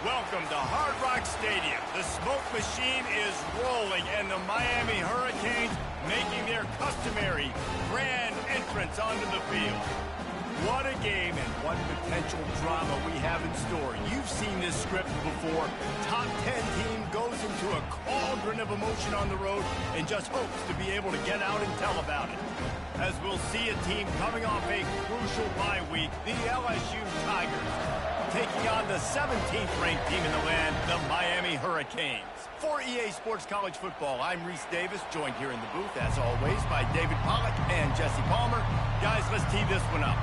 Welcome to Hard Rock Stadium. The smoke machine is rolling, and the Miami Hurricanes making their customary grand entrance onto the field. What a game and what potential drama we have in store. You've seen this script before. Top 10 team goes into a cauldron of emotion on the road and just hopes to be able to get out and tell about it. As we'll see a team coming off a crucial bye week, the LSU Tigers, taking on the 17th ranked team in the land, the Miami Hurricanes. For EA Sports College Football, I'm Reese Davis, joined here in the booth, as always, by David Pollack and Jesse Palmer. Guys, let's tee this one up.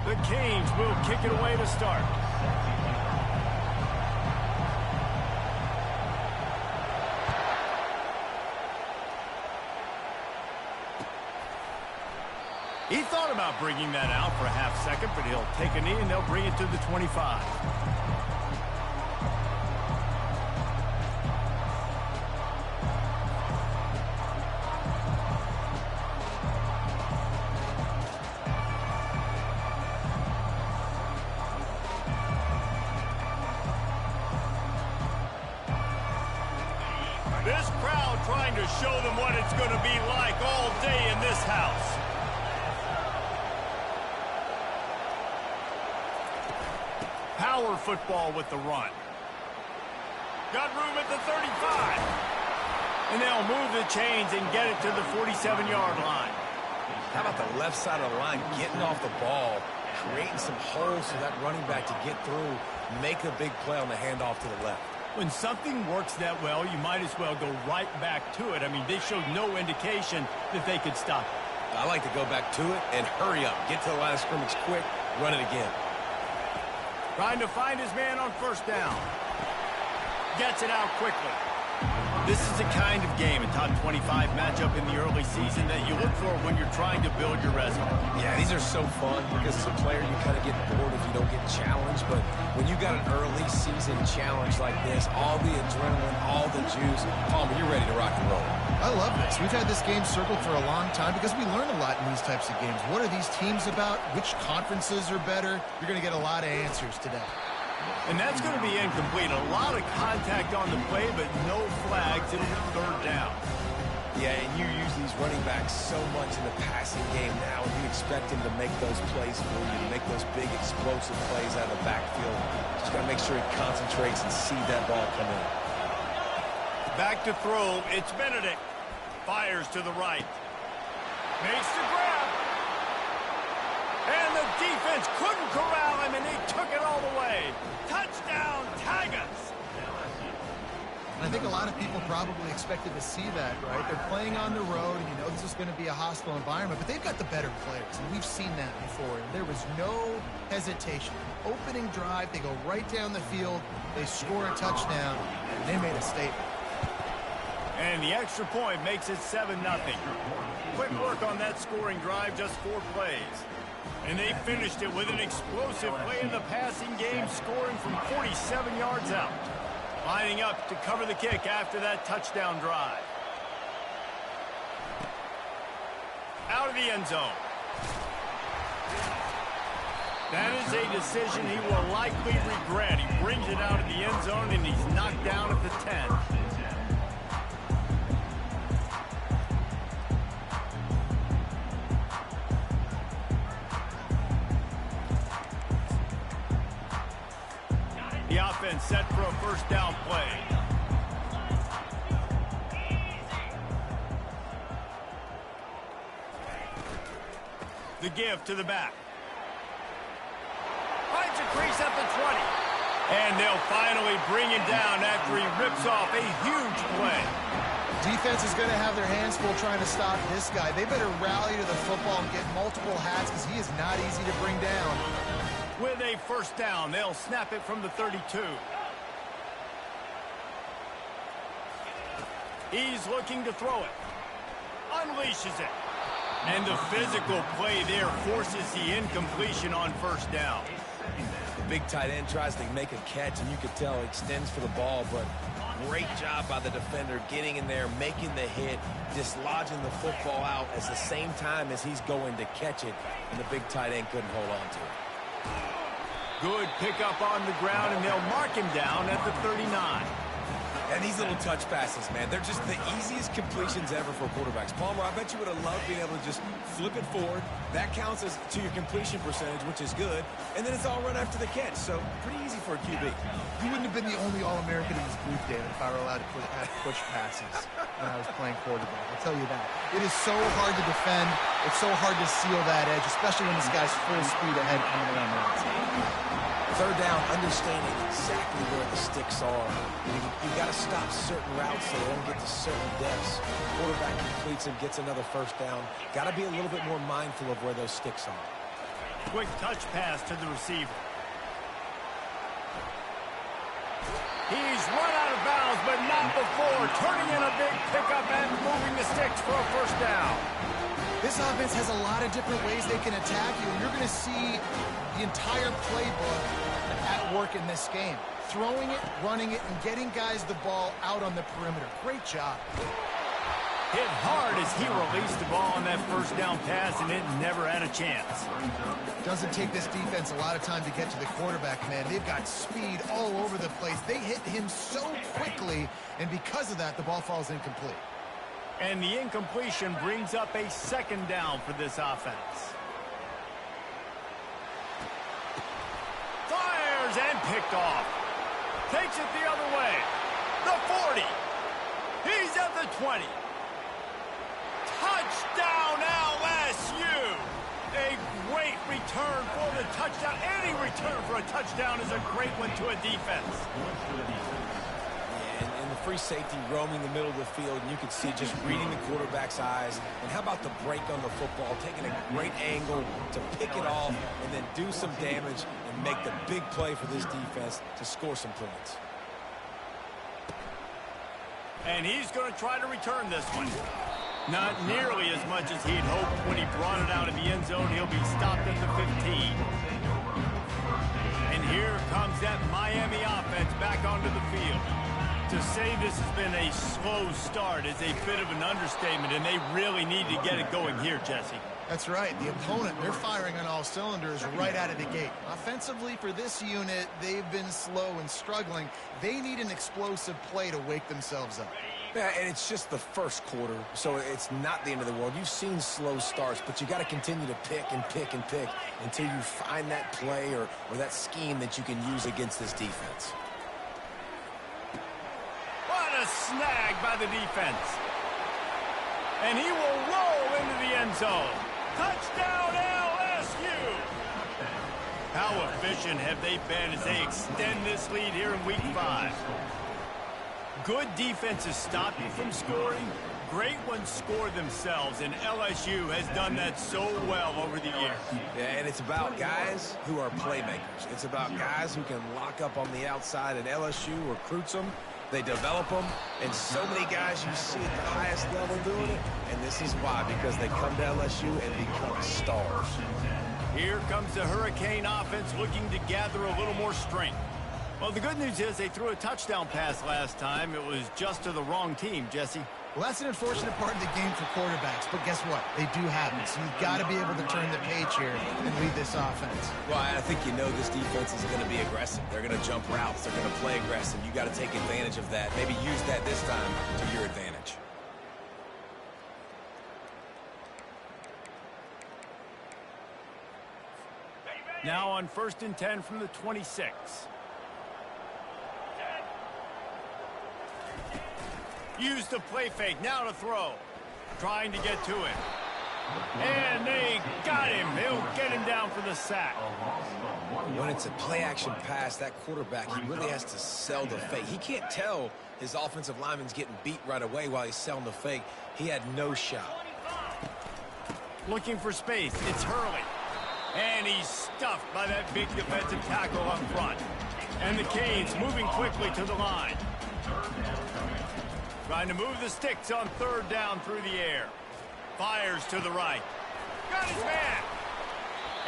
The Canes will kick it away to start. He thought about bringing that out for a half second, but he'll take a knee and they'll bring it to the 25. This crowd trying to show them what it's going to be like all day in this house. Power football with the run. Got room at the 35. And they'll move the chains and get it to the 47-yard line. How about the left side of the line getting off the ball, creating some holes for that running back to get through, make a big play on the handoff to the left. When something works that well, you might as well go right back to it. I mean, they showed no indication that they could stop it. I like to go back to it and hurry up. Get to the line of scrimmage quick, run it again. Trying to find his man on first down. Gets it out quickly. This is the kind of game, a top 25 matchup in the early season, that you look for when you're trying to build your resume. Yeah, these are so fun because as a player, you kind of get bored if you don't get challenged. But when you got an early season challenge like this, all the adrenaline, all the juice, Palmer, you're ready to rock and roll. I love this. We've had this game circled for a long time because we learn a lot in these types of games. What are these teams about? Which conferences are better? You're going to get a lot of answers today. And that's going to be incomplete. A lot of contact on the play, but no flags. It'll be third down. Yeah, and you use these running backs so much in the passing game now, and you expect them to make those plays for you, to make those big explosive plays out of the backfield. Just got to make sure he concentrates and see that ball come in. Back to throw. It's Benedict. Fires to the right. Makes the grab. And the defense couldn't corral him, and they took it all the way. Touchdown, Tigers. I think a lot of people probably expected to see that, right? They're playing on the road, and you know this is going to be a hostile environment, but they've got the better players, and we've seen that before. And there was no hesitation. Opening drive, they go right down the field, they score a touchdown, and they made a statement. And the extra point makes it 7-0. Quick work on that scoring drive, just 4 plays. And they finished it with an explosive play in the passing game, scoring from 47 yards out. Lining up to cover the kick after that touchdown drive. Out of the end zone. That is a decision he will likely regret. He brings it out of the end zone, and he's knocked down at the 10. The offense set for a first down play. The give to the back. Finds a crease at the 20. And they'll finally bring him down after he rips off a huge play. Defense is going to have their hands full trying to stop this guy. They better rally to the football and get multiple hats because he is not easy to bring down. With a first down, they'll snap it from the 32. He's looking to throw it. Unleashes it. And the physical play there forces the incompletion on first down. The big tight end tries to make a catch, and you could tell he extends for the ball, but Great job by the defender getting in there, making the hit, dislodging the football out at the same time as he's going to catch it, and the big tight end couldn't hold on to it. Good pickup on the ground, and they'll mark him down at the 39. And these little touch passes, man, they're just the easiest completions ever for quarterbacks. Palmer, I bet you would have loved being able to just flip it forward. That counts as to your completion percentage, which is good. And then it's all run after the catch, so pretty easy for a QB. You wouldn't have been the only All-American in this booth, David, if I were allowed to push passes when I was playing quarterback. I'll tell you that. It is so hard to defend. It's so hard to seal that edge, especially when this guy's full speed ahead coming around the outside. Third down, understanding exactly where the sticks are. You've got to stop certain routes so they don't get to certain depths. Quarterback completes and gets another first down. Got to be a little bit more mindful of where those sticks are. Quick touch pass to the receiver. He's run out of bounds, but not before turning in a big pickup and moving the sticks for a first down. This offense has a lot of different ways they can attack you. You're going to see the entire playbook at work in this game. Throwing it, running it, and getting guys the ball out on the perimeter. Great job. Hit hard as he released the ball on that first down pass, and it never had a chance. Doesn't take this defense a lot of time to get to the quarterback, man. They've got speed all over the place. They hit him so quickly, and because of that, the ball falls incomplete. And the incompletion brings up a second down for this offense. Fires and picked off. Takes it the other way. The 40. He's at the 20. Touchdown LSU. A great return for the touchdown. Any return for a touchdown is a great one to a defense. And the free safety roaming the middle of the field, and you can see just reading the quarterback's eyes. And how about the break on the football, taking a great angle to pick it off and then do some damage and make the big play for this defense to score some points. And he's going to try to return this one. Not nearly as much as he'd hoped when he brought it out of the end zone. He'll be stopped at the 15. And here comes that Miami offense back onto the field. To say this has been a slow start is a bit of an understatement, and they really need to get it going here, Jesse. That's right. The opponent, they're firing on all cylinders right out of the gate. Offensively, for this unit, they've been slow and struggling. They need an explosive play to wake themselves up. Yeah, and it's just the first quarter, so it's not the end of the world. You've seen slow starts, but you got to continue to pick and pick and pick until you find that play or that scheme that you can use against this defense. What a snag by the defense. And he will roll into the end zone. Touchdown LSU! How efficient have they been as they extend this lead here in Week 5? Good defenses stop you from scoring. Great ones score themselves, and LSU has done that so well over the years. Yeah, and it's about guys who are playmakers. It's about guys who can lock up on the outside, and LSU recruits them. They develop them, and so many guys you see at the highest level doing it, and this is why, because they come to LSU and become stars. Here comes the Hurricane offense looking to gather a little more strength. Well, the good news is they threw a touchdown pass last time. It was just to the wrong team, Jesse. Well, that's an unfortunate part of the game for quarterbacks, but guess what? They do happen, so you've got to be able to turn the page here and lead this offense. Well, I think you know this defense is going to be aggressive. They're going to jump routes. They're going to play aggressive. You got to take advantage of that. Maybe use that this time to your advantage. Now on 1st and 10 from the 26. Use the play fake, now to throw. Trying to get to him. And they got him. He'll get him down for the sack. When it's a play-action pass, that quarterback, he really has to sell the fake. He can't tell his offensive lineman's getting beat right away while he's selling the fake. He had no shot. Looking for space. It's Hurley. And he's stuffed by that big defensive tackle up front. And the Canes moving quickly to the line. Trying to move the sticks on 3rd down through the air. Fires to the right. Got his man.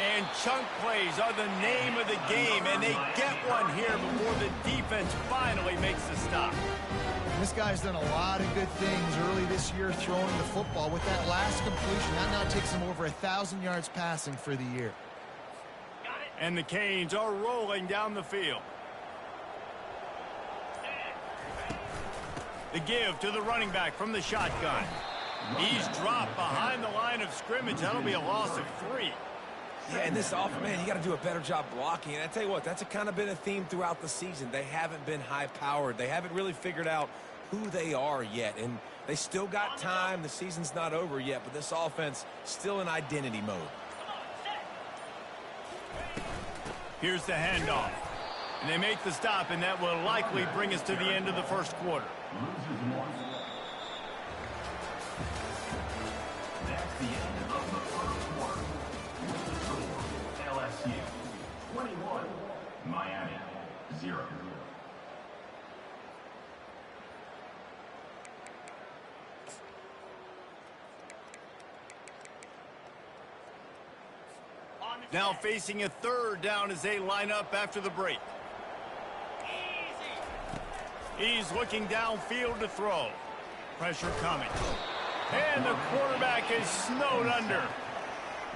And chunk plays are the name of the game, and they get one here before the defense finally makes the stop. This guy's done a lot of good things early this year throwing the football. With that last completion, that now takes him over 1,000 yards passing for the year. And the Canes are rolling down the field. The give to the running back from the shotgun. He's dropped behind the line of scrimmage. That'll be a loss of 3. Yeah, and this offense, man, you got to do a better job blocking. And I tell you what, that's kind of been a theme throughout the season. They haven't been high-powered. They haven't really figured out who they are yet. And they still got time. The season's not over yet, but this offense still in identity mode. Here's the handoff. And they make the stop, and that will likely bring us to the end of the first quarter. That's the end of the first quarter. LSU 21, Miami 0. Now facing a third down as they line up after the break. He's looking downfield to throw. Pressure coming. And the quarterback is snowed under.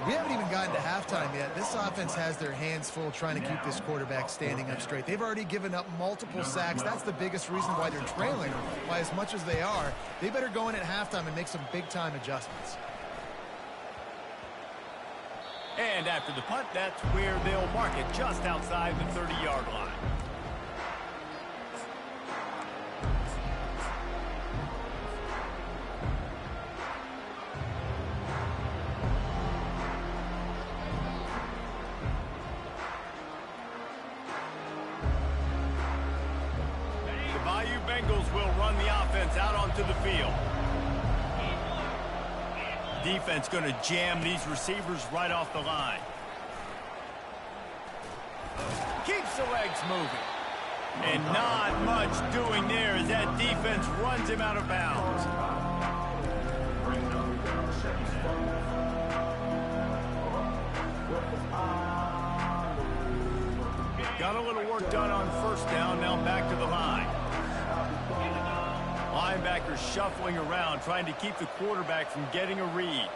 We haven't even gotten to halftime yet. This offense has their hands full trying to keep this quarterback standing up straight. They've already given up multiple sacks. That's the biggest reason why they're trailing by as much as they are. They better go in at halftime and make some big-time adjustments. And after the punt, that's where they'll mark it, just outside the 30-yard line. The Bayou Bengals will run the offense out onto the field. Defense going to jam these receivers right off the line. Keeps the legs moving. And not much doing there as that defense runs him out of bounds. Got a little work done on first down, now back to the line. Linebackers shuffling around, trying to keep the quarterback from getting a read.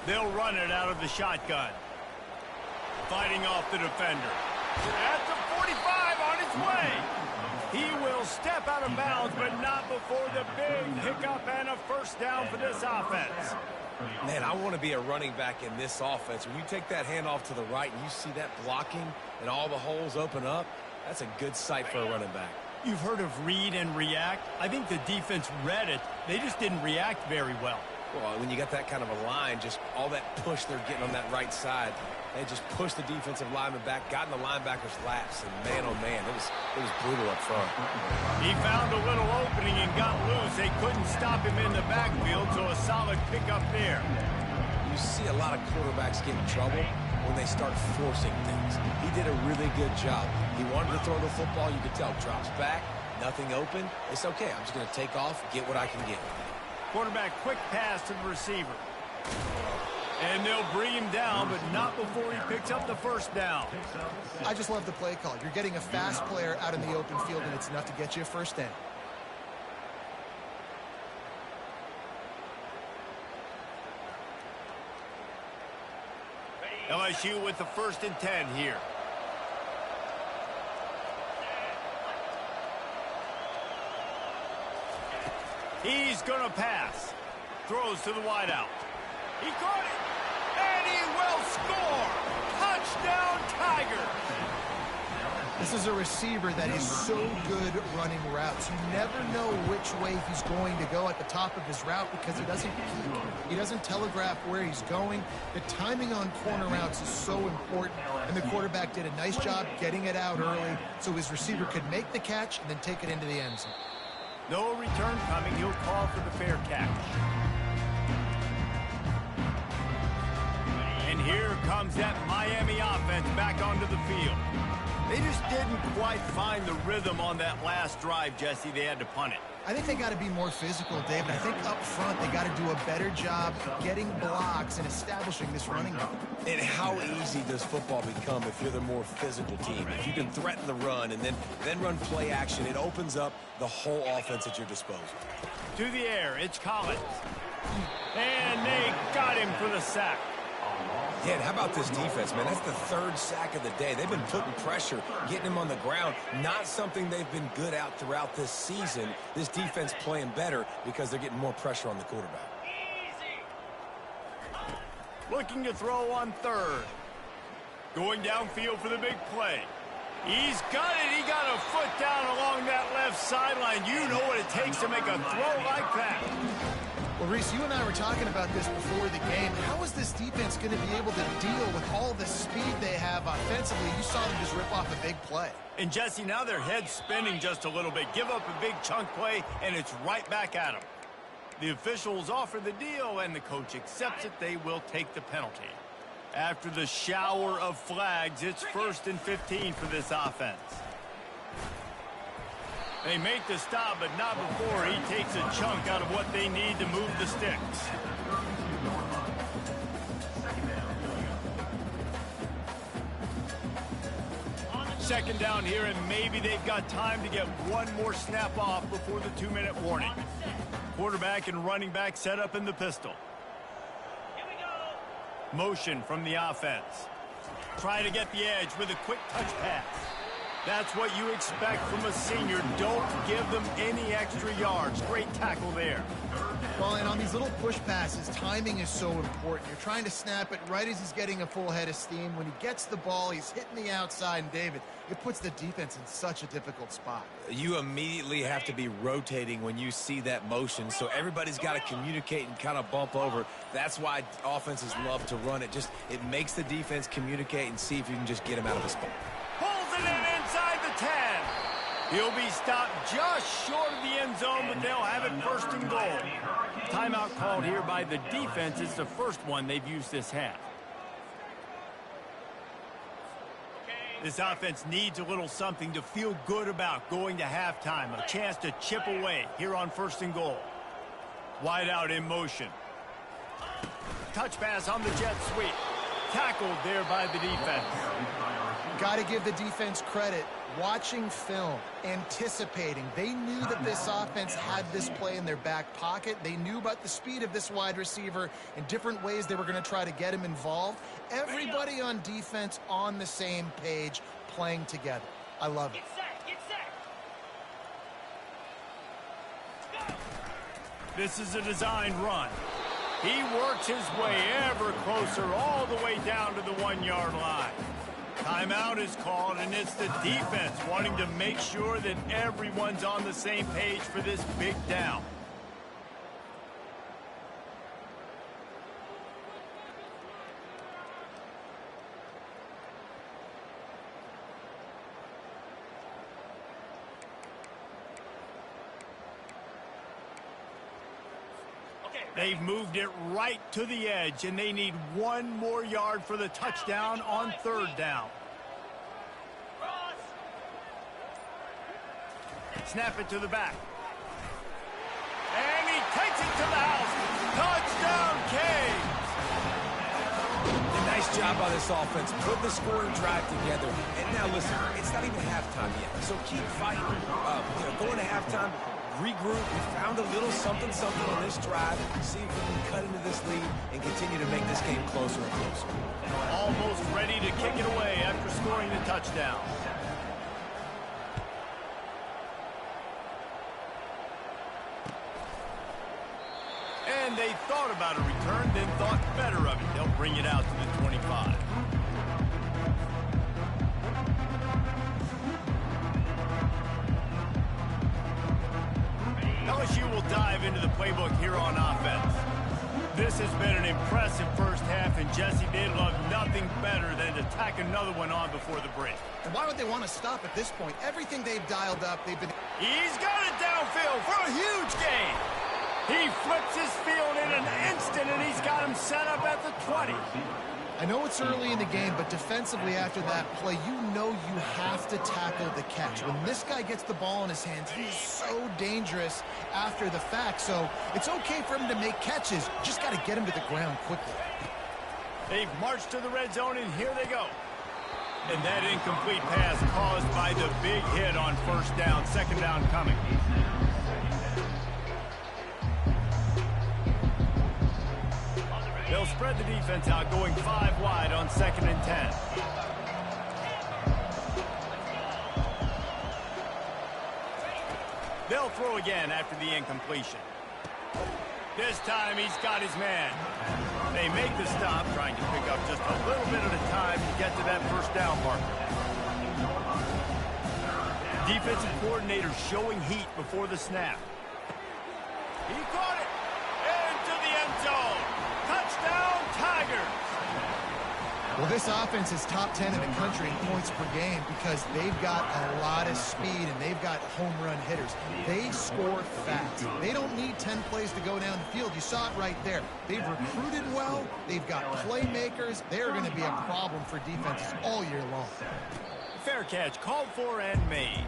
They'll run it out of the shotgun. Fighting off the defender. At the 45 on its way. He will step out of bounds, but not before the big pickup and a first down for this offense. Man, I want to be a running back in this offense. When you take that handoff to the right and you see that blocking and all the holes open up, that's a good sight for a running back. You've heard of read and react. I think the defense read it. They just didn't react very well. Well, when you got that kind of a line, just all that push they're getting on that right side, they just pushed the defensive lineman back, got in the linebacker's laps, and man, oh man, it was brutal up front. He found a little opening and got loose. They couldn't stop him in the backfield, so a solid pickup there. You see a lot of quarterbacks get in trouble when they start forcing things. He did a really good job. He wanted to throw the football. You could tell. Drops back, nothing open. It's okay. I'm just going to take off, get what I can get. Quarterback quick pass to the receiver. And they'll bring him down, but not before he picks up the first down. I just love the play call. You're getting a fast player out in the open field, and it's enough to get you a first down. LSU with the 1st and 10 here. He's going to pass. Throws to the wideout. He caught it. And he will score. Touchdown, Tigers. This is a receiver that is so good running routes. You never know which way he's going to go at the top of his route because he doesn't peek. He doesn't telegraph where he's going. The timing on corner routes is so important, and the quarterback did a nice job getting it out early so his receiver could make the catch and then take it into the end zone. No return coming. He'll call for the fair catch. And here comes that Miami offense back onto the field. They just didn't quite find the rhythm on that last drive, Jesse. They had to punt it. I think they got to be more physical, David. I think up front they got to do a better job getting blocks and establishing this running game. And how easy does football become if you're the more physical team? If you can threaten the run and then run play action, it opens up the whole offense at your disposal. To the air, it's Collins. And they got him for the sack. Yeah, and how about this defense, man? That's the third sack of the day. They've been putting pressure, getting him on the ground. Not something they've been good at throughout this season. This defense playing better because they're getting more pressure on the quarterback. Looking to throw on third. Going downfield for the big play. He's got it. He got a foot down along that left sideline. You know what it takes to make a throw like that. Well, Reese, you and I were talking about this before the game. How is this defense going to be able to deal with all the speed they have offensively? You saw them just rip off a big play. And, Jesse, now their head's spinning just a little bit. Give up a big chunk play, and it's right back at them. The officials offer the deal, and the coach accepts it. They will take the penalty. After the shower of flags, it's 1st and 15 for this offense. They make the stop, but not before he takes a chunk out of what they need to move the sticks. Second down here, and maybe they've got time to get one more snap off before the 2-minute warning. Quarterback and running back set up in the pistol. Motion from the offense. Try to get the edge with a quick touch pass. That's what you expect from a senior. Don't give them any extra yards. Great tackle there. Well, and on these little push passes, timing is so important. You're trying to snap it right as he's getting a full head of steam. When he gets the ball, he's hitting the outside, and David, it puts the defense in such a difficult spot. You immediately have to be rotating when you see that motion, so everybody's got to communicate and kind of bump over. That's why offenses love to run it. It makes the defense communicate and see if you can just get him out of a spot. Pulls it in inside the 10. He'll be stopped just short of the end zone, but they'll have it 1st and goal. Timeout called here by the defense. It's the first one they've used this half. This offense needs a little something to feel good about going to halftime. A chance to chip away here on 1st and goal. Wide out in motion. Touch pass on the jet sweep. Tackled there by the defense. Got to give the defense credit. Watching film, anticipating. They knew that this offense had this play in their back pocket. They knew about the speed of this wide receiver and different ways they were going to try to get him involved. Everybody on defense on the same page, playing together. I love it. This is a designed run. He works his way ever closer all the way down to the 1-yard line. Timeout is called, and it's the defense wanting to make sure that everyone's on the same page for this big down. They've moved it right to the edge, and they need one more yard for the touchdown on 3rd down. Snap it to the back. And he takes it to the house. Touchdown, Canes! Nice job by this offense. Put the scoring drive together. And now listen, it's not even halftime yet. So keep fighting. Going to halftime, regroup. We found a little something on this drive. See if we can cut into this lead and continue to make this game closer and closer. Almost ready to kick it away after scoring the touchdown. And they thought about a return, then thought better of it. They'll bring it out to the 25. LSU will dive into the playbook here on offense. This has been an impressive first half, and Jesse, they'd love nothing better than to tack another one on before the break. And why would they want to stop at this point? Everything they've dialed up, they've been... He's got it downfield for a huge gain. He flips his field in an instant, and he's got him set up at the 20. I know it's early in the game, but defensively after that play, you know you have to tackle the catch. When this guy gets the ball in his hands, he's so dangerous after the fact. So it's okay for him to make catches. Just got to get him to the ground quickly. They've marched to the red zone, and here they go. And that incomplete pass caused by the big hit on first down. Second down coming. They'll spread the defense out, going 5 wide on 2nd and 10. They'll throw again after the incompletion. This time he's got his man. They make the stop, trying to pick up just a little bit at a time to get to that first down marker. Defensive coordinator showing heat before the snap. He caught it into the end zone. Touchdown, Tigers! Well, this offense is top 10 in the country in points per game because they've got a lot of speed and they've got home run hitters. They score fast. They don't need 10 plays to go down the field. You saw it right there. They've recruited well. They've got playmakers. They're going to be a problem for defenses all year long. Fair catch, called for and made.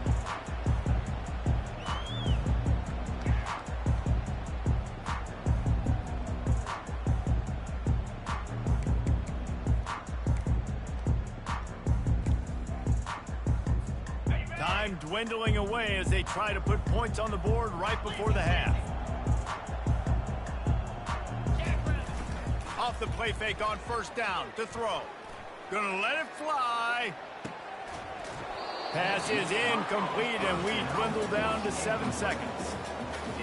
Time dwindling away as they try to put points on the board right before the half. Off the play fake on first down to throw. Gonna let it fly. Pass is incomplete, and we dwindle down to 7 seconds.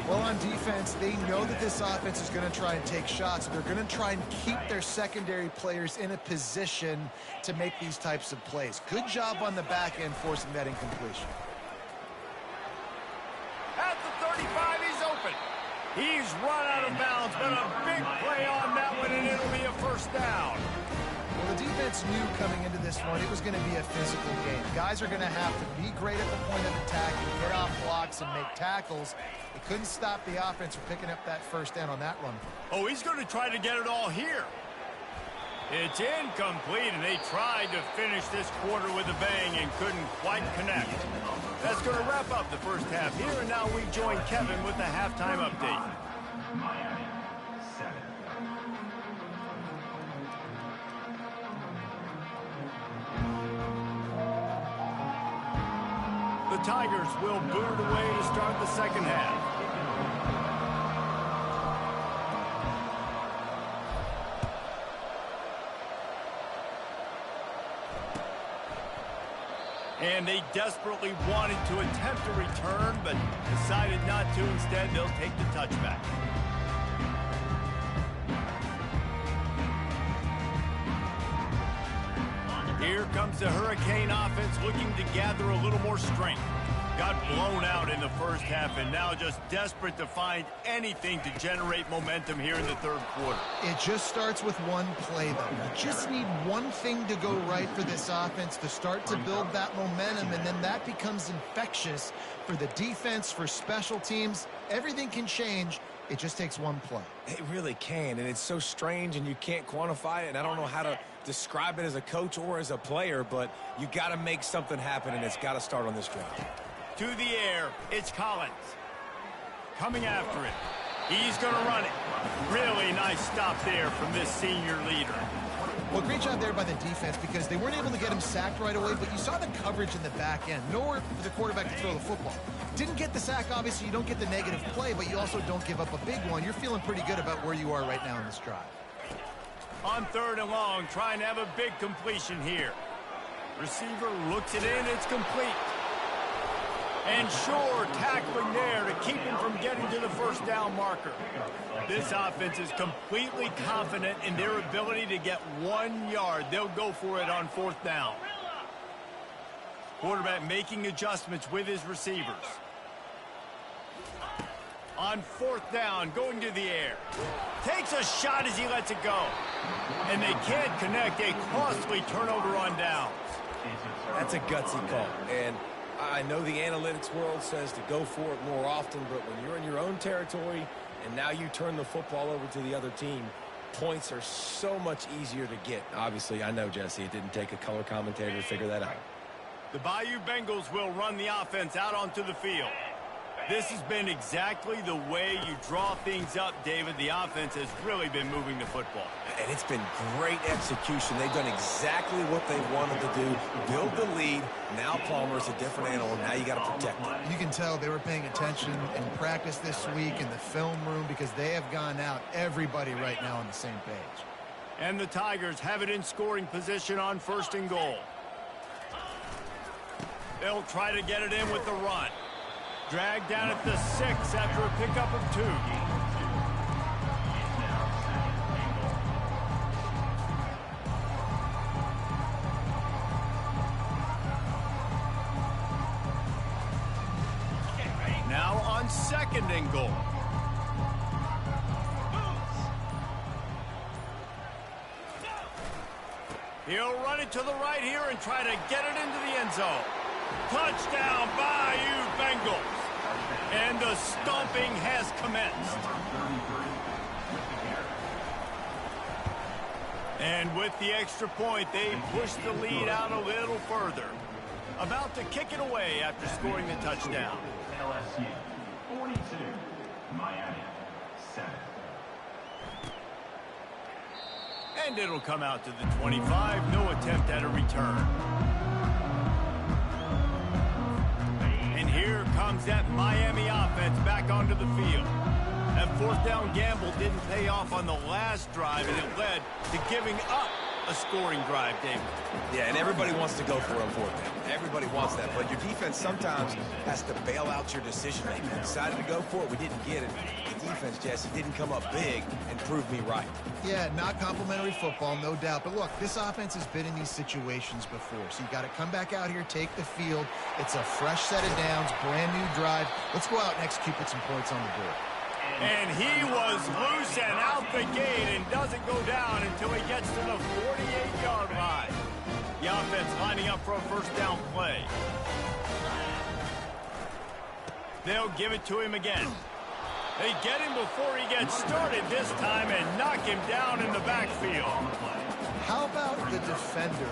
Well, on defense, they know that this offense is going to try and take shots. They're going to try and keep their secondary players in a position to make these types of plays. Good job on the back end forcing that incompletion. At the 35, he's open. He's run out of bounds, but a big play on that one, and it'll be a first down. Well, the defense knew coming into this one it was going to be a physical game. Guys are going to have to be great at the point of attack and get off blocks and make tackles. They couldn't stop the offense from picking up that first down on that run. Oh, he's going to try to get it all here. It's incomplete, and they tried to finish this quarter with a bang and couldn't quite connect. That's going to wrap up the first half here, and now we join Kevin with the halftime update. Miami, 7. The Tigers will boot it away to start the second half. And they desperately wanted to attempt a return, but decided not to. Instead, they'll take the touchback. Here comes the Hurricane offense looking to gather a little more strength. Got blown out in the first half and now just desperate to find anything to generate momentum here in the third quarter. It just starts with one play, though. You just need one thing to go right for this offense to start to build that momentum, and then that becomes infectious for the defense, for special teams. Everything can change. It just takes one play. It really can, and it's so strange, and you can't quantify it, and I don't know how to describe it as a coach or as a player, but you got to make something happen, and it's got to start on this drive. To the air, it's Collins. Coming after it. He's going to run it. Really nice stop there from this senior leader. Well, great job there by the defense because they weren't able to get him sacked right away, but you saw the coverage in the back end. Nowhere for the quarterback to throw the football. Didn't get the sack, obviously. You don't get the negative play, but you also don't give up a big one. You're feeling pretty good about where you are right now in this drive. On 3rd and long, trying to have a big completion here. Receiver looks it in, it's complete. And sure, tackling there to keep him from getting to the first down marker. This offense is completely confident in their ability to get 1 yard. They'll go for it on 4th down. Quarterback making adjustments with his receivers. On 4th down, going to the air. Takes a shot as he lets it go. And they can't connect. A costly turnover on downs. That's a gutsy call, and I know the analytics world says to go for it more often, but when you're in your own territory and now you turn the football over to the other team, points are so much easier to get. Obviously, I know, Jesse, it didn't take a color commentator to figure that out. The Bayou Bengals will run the offense out onto the field. This has been exactly the way you draw things up, David. The offense has really been moving the football. And it's been great execution. They've done exactly what they wanted to do. Build the lead. Now Palmer's a different animal. Now you got to protect him. You can tell they were paying attention in practice this week in the film room because they have gone out, everybody right now on the same page. And the Tigers have it in scoring position on 1st and goal. They'll try to get it in with the run. Dragged down at the 6 after a pickup of 2. Now on 2nd and goal. He'll run it to the right here and try to get it into the end zone. Touchdown, Bayou Bengals. And the stomping has commenced. And with the extra point, they push the lead out a little further. About to kick it away after scoring the touchdown. LSU 42, Miami 7. And it'll come out to the 25. No attempt at a return. And here comes that Miami offense back onto the field. That 4th down gamble didn't pay off on the last drive, and it led to giving up a scoring drive, David. Yeah, and everybody wants to go for a 4th down. Everybody wants that, but your defense sometimes has to bail out your decision-making. We decided to go for it. We didn't get it. The defense, Jesse, didn't come up big and prove me right. Yeah, not complimentary football, no doubt. But look, this offense has been in these situations before. So you got to come back out here, take the field. It's a fresh set of downs, brand new drive. Let's go out and execute, put some points on the board. And he was loose and out the gate and doesn't go down until he gets to the 48-yard line. The offense lining up for a 1st down play. They'll give it to him again. They get him before he gets started this time and knock him down in the backfield. How about the defender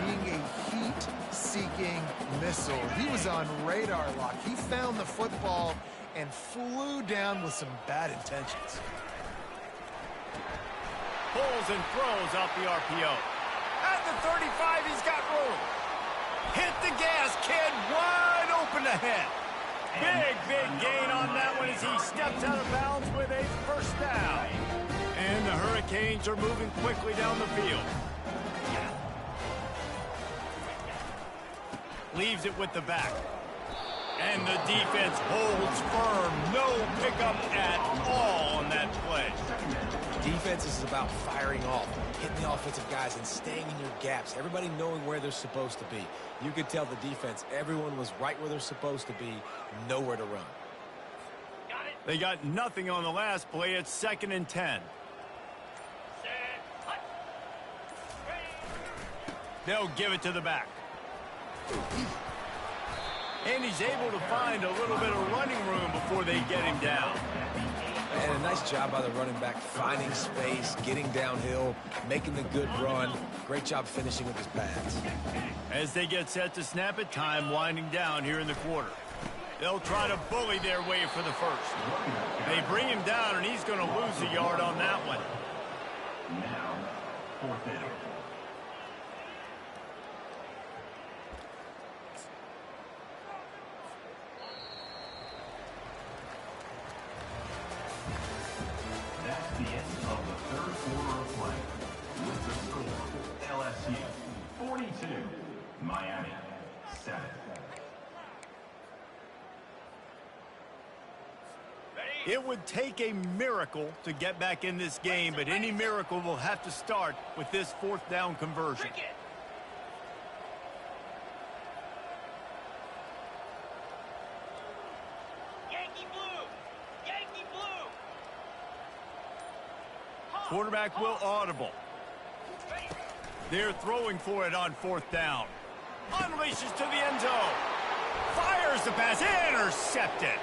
being a heat-seeking missile? He was on radar lock. He found the football and flew down with some bad intentions. Pulls and throws off the RPO. At the 35, he's got room. Hit the gas, kid. Wide open ahead. Big gain on that one as he steps out of bounds with a 1st down. And the Hurricanes are moving quickly down the field. Leaves it with the back. And the defense holds firm. No pickup at all on that play. Defense is about firing off, hitting the offensive guys and staying in your gaps. Everybody knowing where they're supposed to be. You could tell the defense, everyone was right where they're supposed to be, nowhere to run. They got nothing on the last play. It's 2nd and 10. They'll give it to the back. And he's able to find a little bit of running room before they get him down. And a nice job by the running back, finding space, getting downhill, making the good run. Great job finishing with his pads. As they get set to snap it, time winding down here in the quarter. They'll try to bully their way for the 1st. They bring him down, and he's going to lose a yard on that one. Now, 4th down. That's the end of the 3rd quarter of play. With the score, LSU 42, Miami 7. It would take a miracle to get back in this game, but any miracle will have to start with this 4th down conversion. Quarterback will audible. They're throwing for it on 4th down. Unleashes to the end zone. Fires the pass. Intercepted.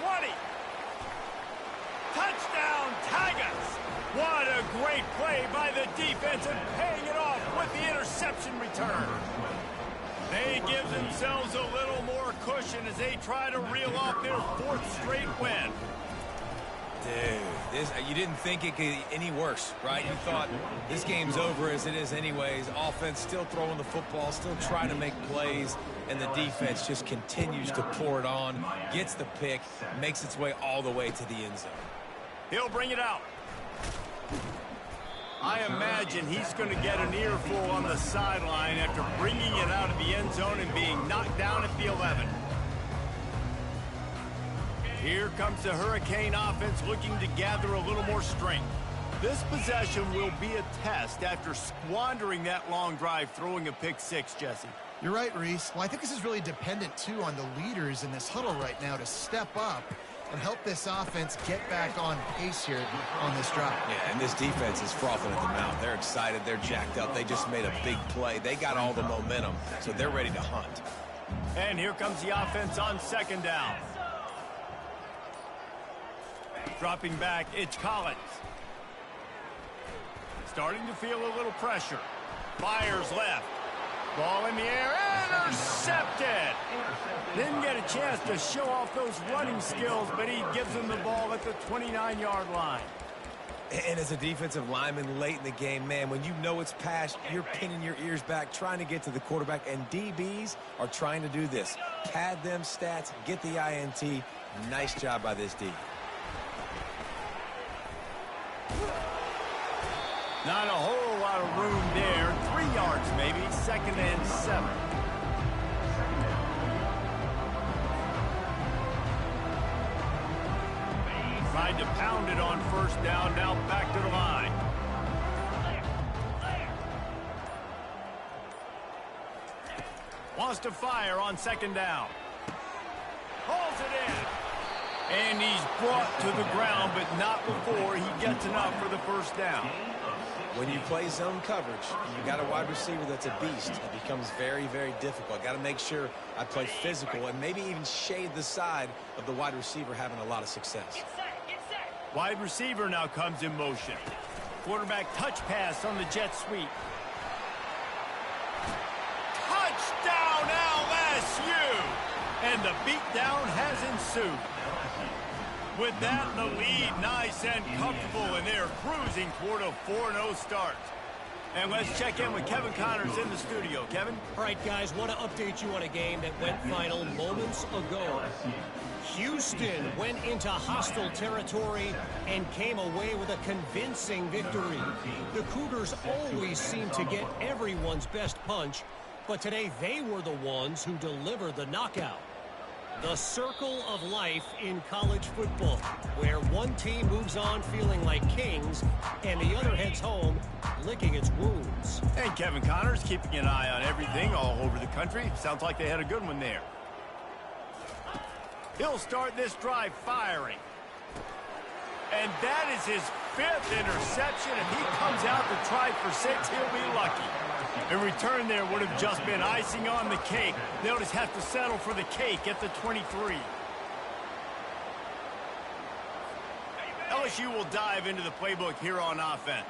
20. Touchdown, Tigers! What a great play by the defense and paying it off with the interception return. They give themselves a little more cushion as they try to reel off their 4th straight win. Dude, you didn't think it could get any worse, right? You thought this game's over as it is anyways. Offense still throwing the football, still trying to make plays, and the defense just continues to pour it on, gets the pick, makes its way all the way to the end zone. He'll bring it out. I imagine he's going to get an earful on the sideline after bringing it out of the end zone and being knocked down at the 11. Here comes the Hurricane offense looking to gather a little more strength. This possession will be a test after squandering that long drive throwing a pick 6, Jesse. You're right, Reese. Well, I think this is really dependent, too, on the leaders in this huddle right now to step up and help this offense get back on pace here on this drive. Yeah, and this defense is frothing at the mouth. They're excited. They're jacked up. They just made a big play. They got all the momentum, so they're ready to hunt. And here comes the offense on 2nd down. Dropping back, it's Collins. Starting to feel a little pressure. Fires left. Ball in the air, intercepted! Didn't get a chance to show off those running skills, but he gives them the ball at the 29-yard line. And as a defensive lineman late in the game, man, when you know it's past, you're pinning your ears back, trying to get to the quarterback, and DBs are trying to do this. Pad them stats, get the INT. Nice job by this D. Not a whole lot of room there. 3 yards maybe. 2nd and 7. Tried to pound it on 1st down. Now back to the line. Wants to fire on 2nd down. Hauls it in. And he's brought to the ground, but not before he gets enough for the 1st down. When you play zone coverage, you got a wide receiver that's a beast. It becomes very, very difficult. Got to make sure I play physical and maybe even shade the side of the wide receiver having a lot of success. Wide receiver now comes in motion. Quarterback touch pass on the jet sweep. Touchdown LSU! And the beatdown has ensued. With that, the lead nice and comfortable, and they're cruising toward a 4-0 start. And let's check in with Kevin Connors in the studio. Kevin? All right, guys, want to update you on a game that went final moments ago. Houston went into hostile territory and came away with a convincing victory. The Cougars always seem to get everyone's best punch, but today they were the ones who delivered the knockout. The circle of life in college football, where one team moves on feeling like kings and the other heads home licking its wounds. And Kevin Connors keeping an eye on everything all over the country. Sounds like they had a good one there. He'll start this drive firing. And that is his 5th interception. If he comes out to try for 6, he'll be lucky. A return there would have just been icing on the cake. They'll just have to settle for the cake at the 23. LSU will dive into the playbook here on offense.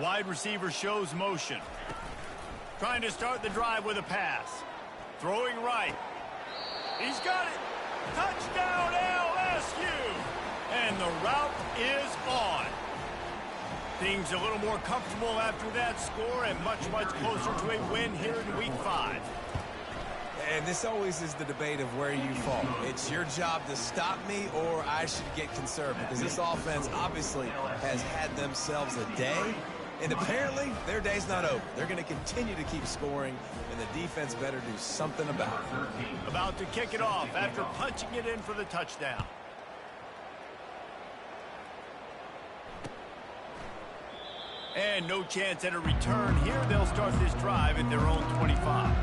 Wide receiver shows motion. Trying to start the drive with a pass. Throwing right. He's got it. Touchdown LSU. And the route is on. Things a little more comfortable after that score and much, much closer to a win here in Week 5. And this always is the debate of where you fall. It's your job to stop me or I should get conservative, because this offense obviously has had themselves a day, and apparently their day's not over. They're going to continue to keep scoring, and the defense better do something about it. About to kick it off after punching it in for the touchdown. And no chance at a return here. They'll start this drive at their own 25.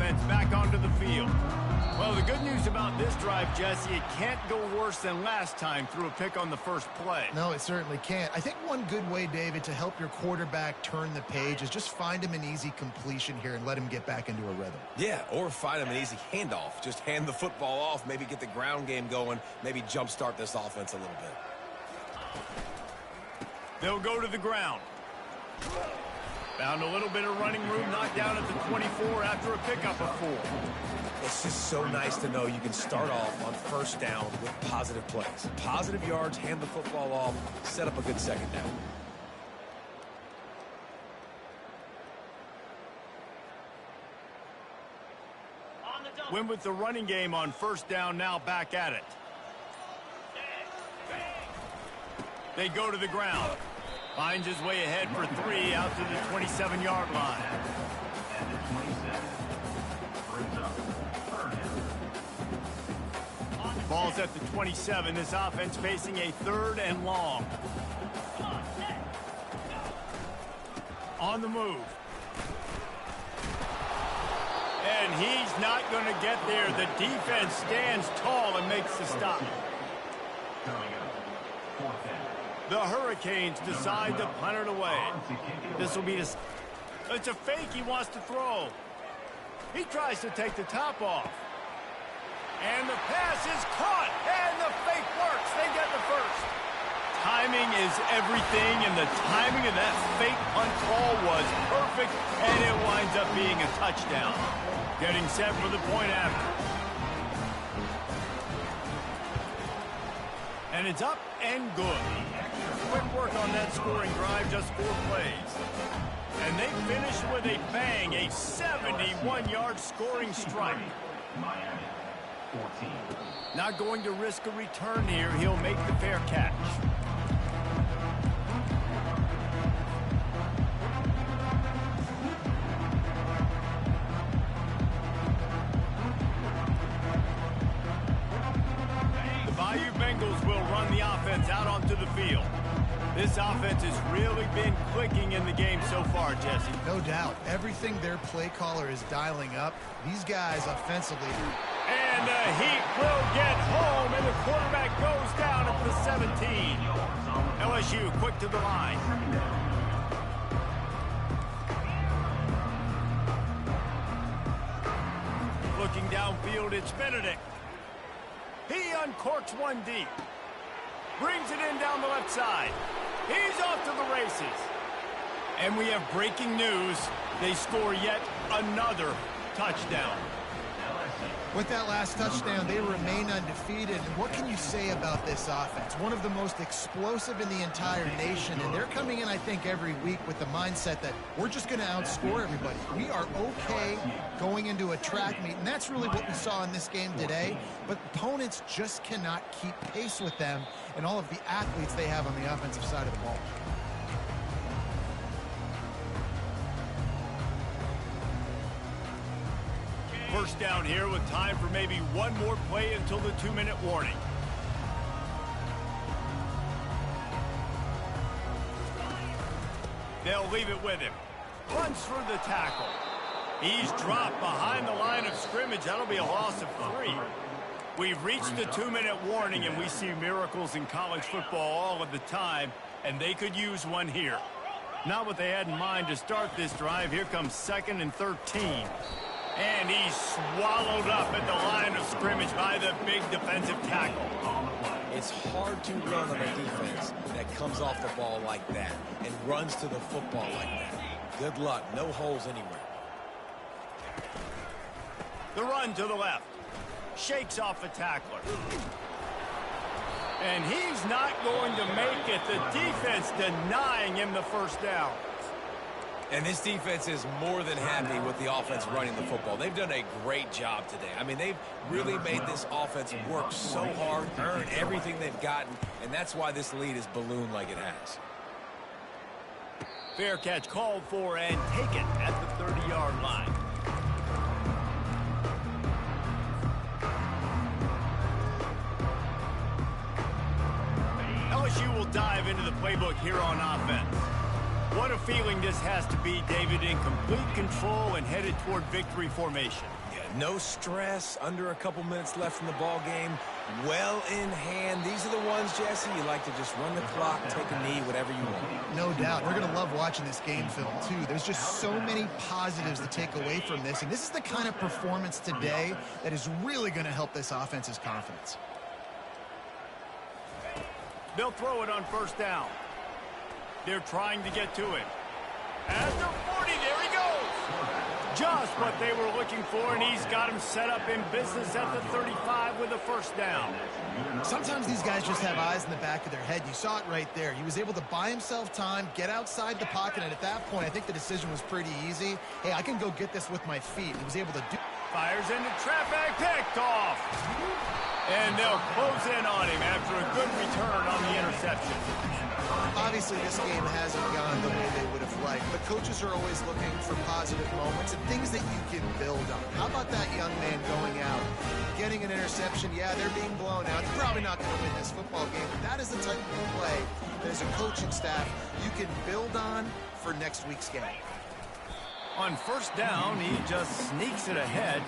offense back onto the field. Well, the good news about this drive, Jesse, it can't go worse than last time through a pick on the first play. No, it certainly can't. I think one good way, David, to help your quarterback turn the page is just find him an easy completion here and let him get back into a rhythm. Yeah, or find him an easy handoff. Just hand the football off, maybe get the ground game going, maybe jumpstart this offense a little bit. They'll go to the ground. Found a little bit of running room, knocked down at the 24 after a pickup of 4. It's just so nice to know you can start off on first down with positive plays. Positive yards, hand the football off, set up a good second down. Win with the running game on first down, now back at it. They go to the ground. Finds his way ahead for 3 out to the 27-yard line. Ball's at the 27. This offense facing a 3rd and long. On the move. And he's not going to get there. The defense stands tall and makes the stop. The Hurricanes decide to punt it away. This will be the... It's a fake he wants to throw. He tries to take the top off. And the pass is caught, and the fake works. They get the first. Timing is everything, and the timing of that fake punt call was perfect, and it winds up being a touchdown. Getting set for the point after. And it's up and good. Quick work on that scoring drive, just 4 plays. And they finish with a bang, a 71-yard scoring strike. Miami, 14. Not going to risk a return here. He'll make the fair catch. The Bayou Bengals will run the offense out onto the field. This offense has really been clicking in the game so far, Jesse. No doubt. Everything their play caller is dialing up, these guys offensively. And the Heat will get home, and the quarterback goes down at the 17. LSU quick to the line. Looking downfield, it's Benedict. He uncorks one deep. Brings it in down the left side. He's off to the races. And we have breaking news. They score yet another touchdown. With that last touchdown, they remain undefeated. And what can you say about this offense? One of the most explosive in the entire nation. And they're coming in, I think, every week with the mindset that we're just going to outscore everybody. We are okay going into a track meet. And that's really what we saw in this game today. But opponents just cannot keep pace with them and all of the athletes they have on the offensive side of the ball. First down here with time for maybe one more play until the 2-minute warning. They'll leave it with him. Runs for the tackle. He's dropped behind the line of scrimmage. That'll be a loss of 3. We've reached the 2-minute warning, and we see miracles in college football all of the time, and they could use one here. Not what they had in mind to start this drive. Here comes 2nd and 13. And he's swallowed up at the line of scrimmage by the big defensive tackle. It's hard to run on a defense that comes off the ball like that and runs to the football like that. Good luck. No holes anywhere. The run to the left. Shakes off a tackler. And he's not going to make it. The defense denying him the first down. And this defense is more than happy with the offense running the football. They've done a great job today. I mean, they've really made this offense work so hard, earn everything they've gotten, and that's why this lead is ballooned like it has. Fair catch called for and taken at the 30-yard line. LSU will dive into the playbook here on offense. What a feeling this has to be, David, in complete control and headed toward victory formation. No stress, under a couple minutes left in the ball game, well in hand. These are the ones, Jesse, you like to just run the clock, take a knee, whatever you want. No doubt. They're going to love watching this game film, too. There's just so many positives to take away from this, and this is the kind of performance today that is really going to help this offense's confidence. They'll throw it on first down. They're trying to get to it. At the 40, there he goes. Just what they were looking for, and he's got him set up in business at the 35 with a first down. Sometimes these guys just have eyes in the back of their head. You saw it right there. He was able to buy himself time, get outside the pocket, and at that point, I think the decision was pretty easy. Hey, I can go get this with my feet. He was able to do. Fires into traffic, picked off. And they'll close in on him after a good return on the interception. Obviously, this game hasn't gone the way they would have liked, but coaches are always looking for positive moments and things that you can build on. How about that young man going out, getting an interception? Yeah, they're being blown out. He's probably not going to win this football game, but that is the type of play that as a coaching staff you can build on for next week's game. On first down, he just sneaks it ahead.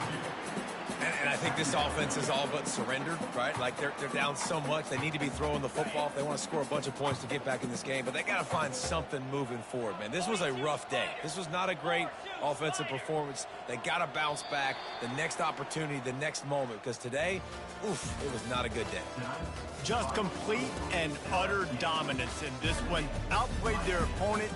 And I think this offense is all but surrendered, right? Like they're down so much, they need to be throwing the football if they want to score a bunch of points to get back in this game. But they got to find something moving forward, man. This was a rough day. This was not a great offensive performance. They got to bounce back the next opportunity, the next moment, because today, oof, it was not a good day. Just complete and utter dominance in this one. Outplayed their opponent.